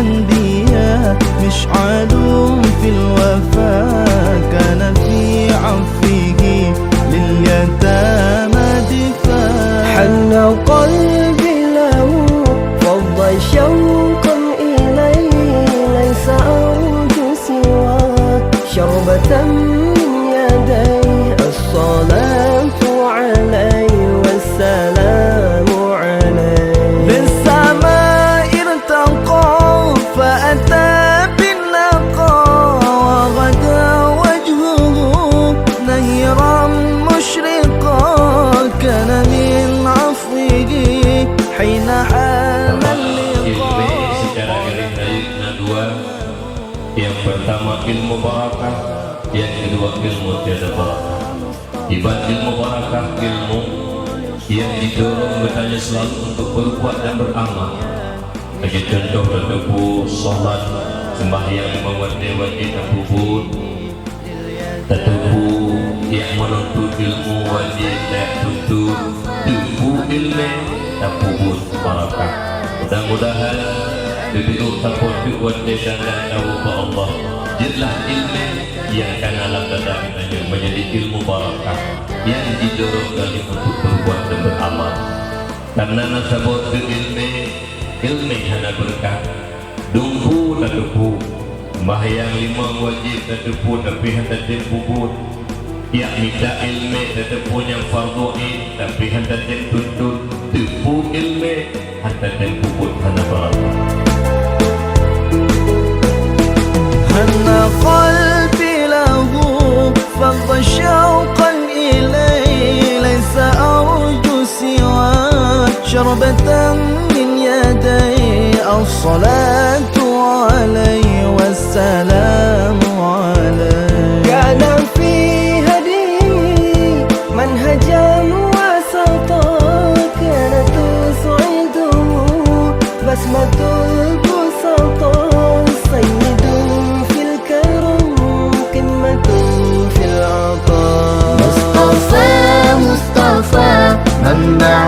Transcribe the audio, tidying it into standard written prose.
الأندياء مشعل في الوفاء كان في عفوه لليتامى دفاع حن قلبي له فض شوقا إليه ليس أرجو سوى شربة من يديه الصلاة عليه والسلام عليه للسماء ارتقى فأتى بالنقى وغدا وجهه نيرا مشرقا كان من عفوه حين حان اللقاء. Secara garis dua, yang pertama ilmu barakah, yang kedua ilmu tiada barakah. Ibad ilmu barakah, ilmu yang didorong bertanya selalu untuk berbuat dan beramal. Bagi contoh berdebu, solat, sembahyang, mewajib dan bubur. Tetebu yang menuntut ilmu wajib dan tuntut ilmu dan bubur barakah. Mudah-mudahan lebih utama wajib dan tahu Allah. Jelah ilmu yang akan alam datangnya menjadi ilmu barakah yang didorong dari untuk berbuat dan beramal. Karena nasabut ilmu hana berkah. Dumpu tak dumpu. Sembahyang 5 wajib tak dumpu tapi hendak bubur. Ya minta ilmu tetap punya fardu ain tapi hendak tuntut dumpu ilmu hendak bubur hana barakah. هن قلبي له فض شوقا إليه ليس أرجو سوى شربة من يدي الصلاة عليه والسلام عليه كان في هديه منهجا وسطا كانت تسعده بسمة البسطاء سيد في الكرم قمة في العطاء مصطفى منبع